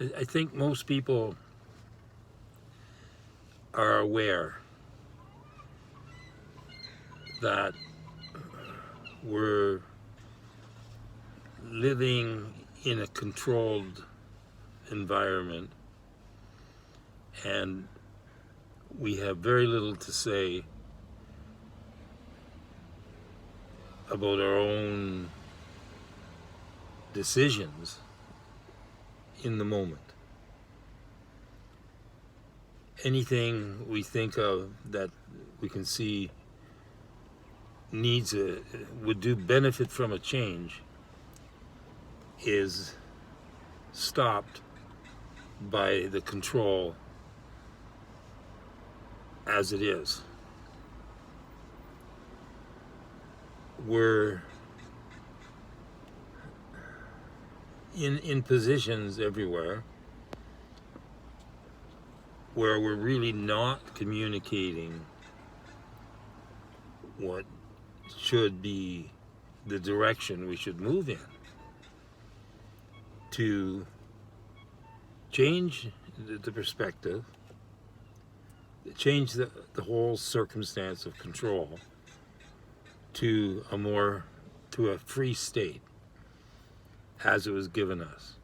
I think most people are aware that we're living in a controlled environment and we have very little to say about our own decisions in the moment. Anything we think of that we can see would do benefit from a change is stopped by the control as it is. We're in positions everywhere where we're really not communicating what should be the direction we should move in to change the perspective, change the whole circumstance of control to a free state as it was given us,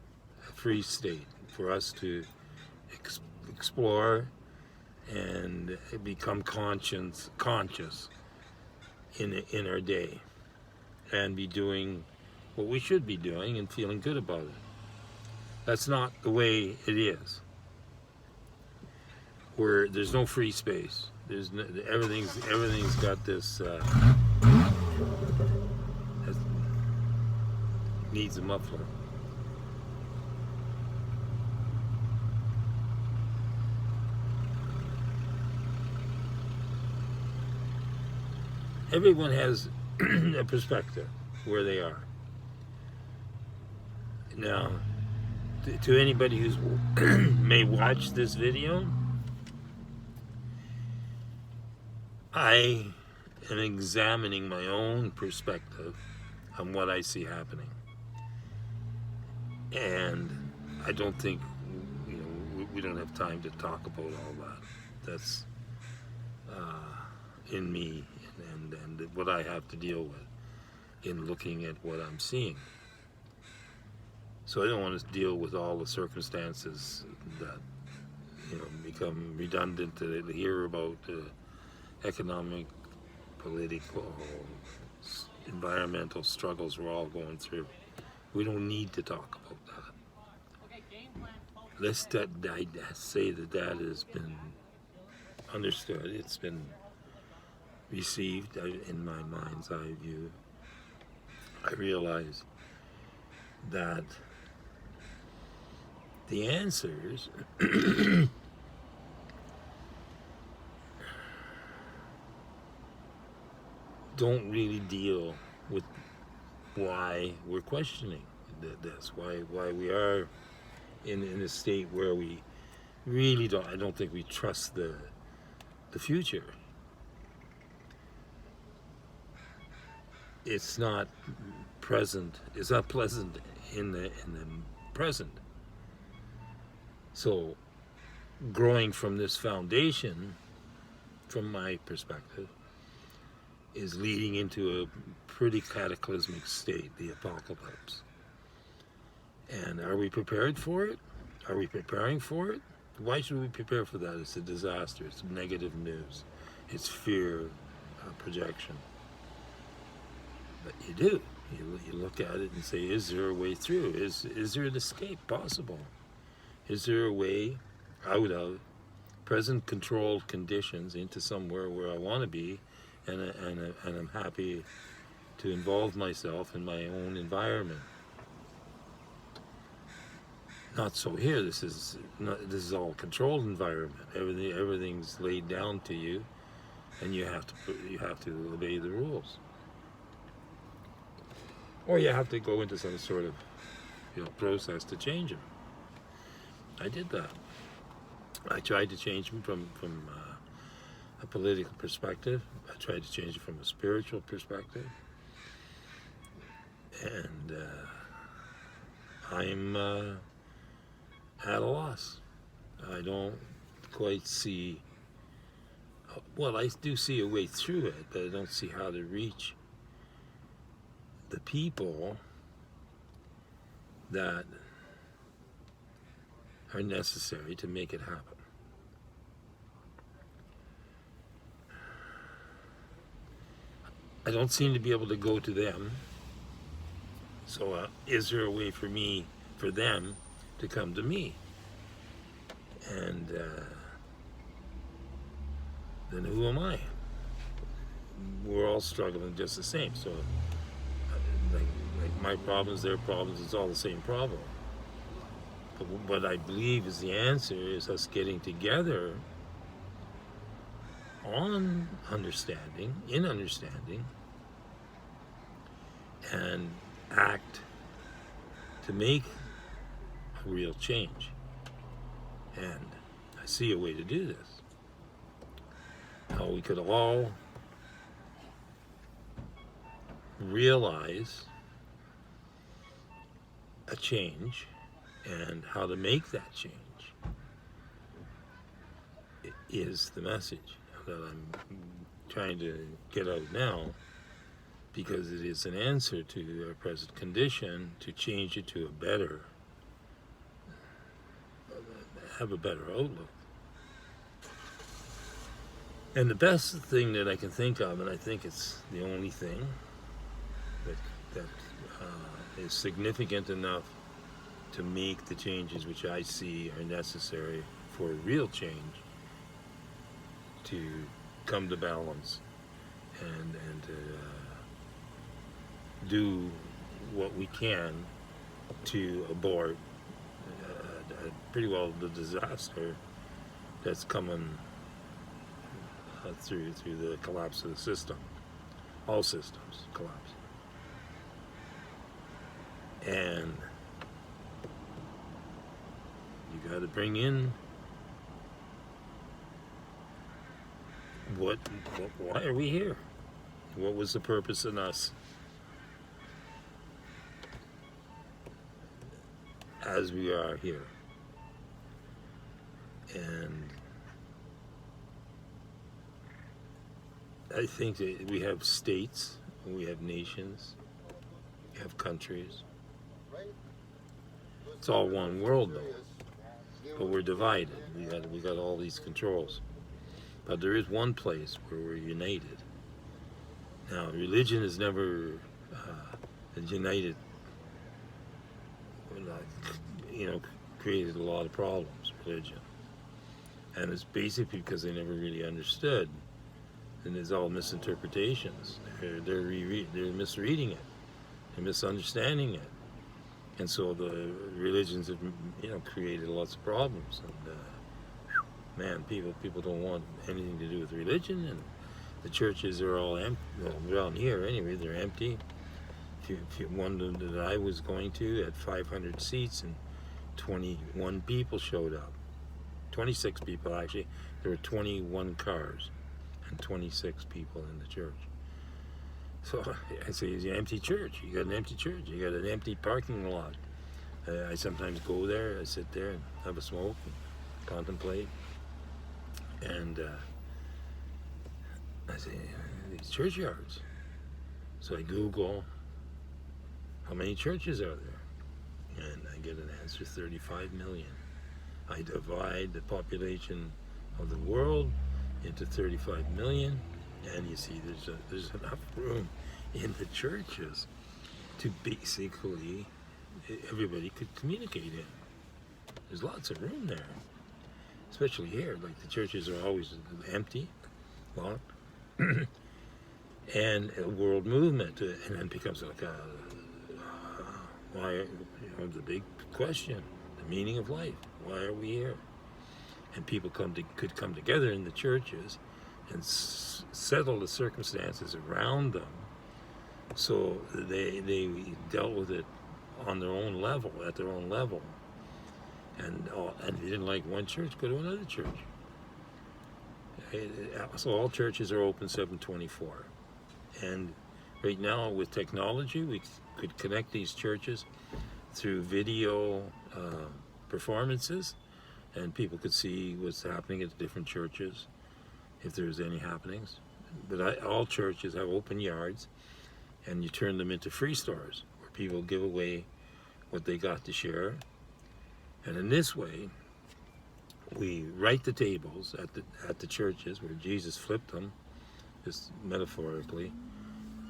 a free state for us to explore and become conscious in our day and be doing what we should be doing and feeling good about it. That's not the way it is. Where there's no free space. There's no, everything's got this needs a muffler. Everyone has a perspective where they are. Now, to anybody who's may watch this video, I am examining my own perspective on what I see happening. And I don't think, we don't have time to talk about all that. That's in me and what I have to deal with in looking at what I'm seeing. So I don't want to deal with all the circumstances that become redundant to hear about economic, political, environmental struggles we're all going through. We don't need to talk about that. Let's say that has been understood. It's been received in my mind's eye view. I realize that the answers don't really deal with why we're questioning this, why we are in a state where we really I don't think we trust the future. It's not pleasant in the present. So growing from this foundation, from my perspective, is leading into a pretty cataclysmic state, the apocalypse. And are we prepared for it? Are we preparing for it? Why should we prepare for that? It's a disaster. It's negative news. It's fear projection. But you do. You look at it and say, is there a way through? Is there an escape possible? Is there a way out of present controlled conditions into somewhere where I want to be, and I'm happy to involve myself in my own environment? Not so here. This is all controlled environment. Everything's laid down to you, and you have to obey the rules, or you have to go into some sort of process to change them. I did that. I tried to change them from a political perspective. I tried to change it from a spiritual perspective, and I'm at a loss. I don't quite see, well, I do see a way through it, but I don't see how to reach the people that are necessary to make it happen. I don't seem to be able to go to them. So is there a way for them to come to me? And then who am I? We're all struggling just the same. So like my problems, their problems, it's all the same problem. But what I believe is the answer is us getting together on understanding, and act to make a real change. And I see a way to do this. How we could all realize a change and how to make that change is the message that I'm trying to get out now, because it is an answer to our present condition, to change it to a better, have a better outlook. And the best thing that I can think of, and I think it's the only thing that is significant enough to make the changes which I see are necessary for a real change, to come to balance and do what we can to abort pretty well the disaster that's coming through the collapse of the system. All systems collapse. And you got to bring in why are we here? What was the purpose in us as we are here? And I think that we have states, we have nations, we have countries. It's all one world though, but we're divided. We got all these controls. But there is one place where we're united. Now, religion has never united, created a lot of problems, religion. And it's basically because they never really understood. And there's all misinterpretations. They're misreading it. They're misunderstanding it. And so the religions have, created lots of problems. And people don't want anything to do with religion, and the churches are all empty. Well, around here anyway, they're empty. One that I was going to had 500 seats, and 21 people showed up. 26 people actually. There were 21 cars and 26 people in the church. So I say, it's an empty church. You got an empty church. You got an empty parking lot. I sometimes go there. I sit there and have a smoke and contemplate. And I say, these churchyards. So I Google, how many churches are there? And I get an answer, 35 million. I divide the population of the world into 35 million, and you see there's enough room in the churches to basically everybody could communicate in. There's lots of room there, especially here. Like the churches are always empty, locked, and a world movement, and then it becomes like why? The big question, the meaning of life. Why are we here? And people could come together in the churches and settle the circumstances around them, so they dealt with it on their own level, at their own level. And if you didn't like one church, go to another church. So all churches are open 7/24. And right now with technology, we could connect these churches through video performances, and people could see what's happening at the different churches, if there's any happenings. But all churches have open yards, and you turn them into free stores where people give away what they got to share. And in this way, we write the tables at the churches where Jesus flipped them, just metaphorically.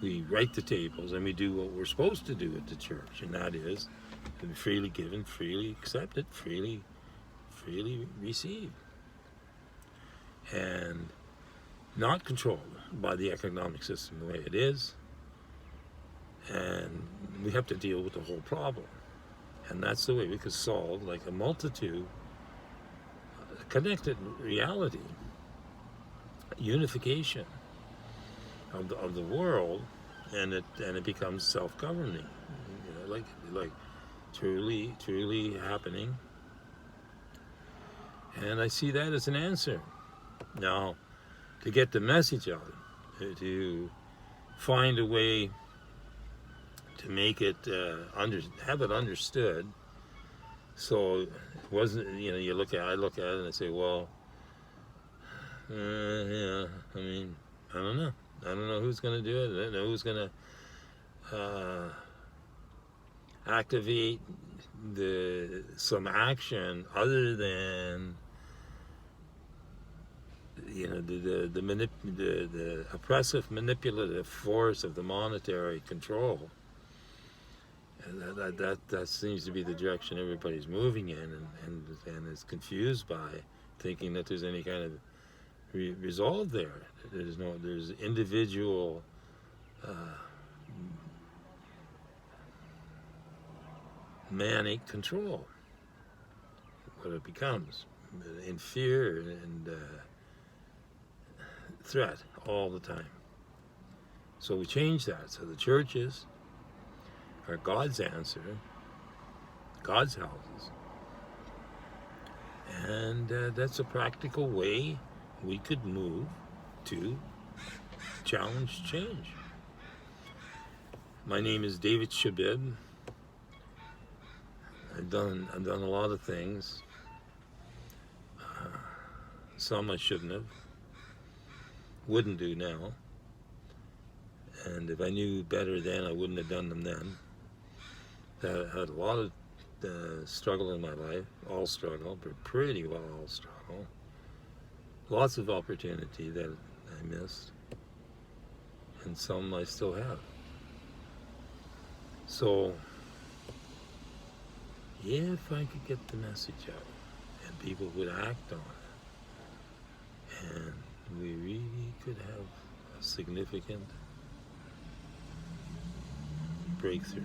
We write the tables and we do what we're supposed to do at the church, and that is freely given, freely accepted, freely received, and not controlled by the economic system the way it is. And we have to deal with the whole problem, and that's the way we could solve like a multitude, connected reality, unification of the world, and it becomes self-governing, like truly happening. And I see that as an answer. Now, to get the message out, to find a way to make it have it understood, so it wasn't, I look at it and I say, well, yeah, I mean, I don't know who's going to do it. I don't know who's going to activate some action other than the oppressive, manipulative force of the monetary control. And that seems to be the direction everybody's moving in, and is confused by thinking that there's any kind of resolve there. There's individual manic control, what it becomes, in fear and threat all the time. So we change that. So the churches are God's answer, God's houses, and that's a practical way we could move to challenge change. My name is David Shabib. I've done a lot of things. Some I shouldn't have, wouldn't do now. And if I knew better then, I wouldn't have done them then. I had a lot of struggle in my life, all struggle, but pretty well all struggle. Lots of opportunity that I missed, and some I still have. So, if I could get the message out, and people would act on it, and we really could have a significant breakthrough.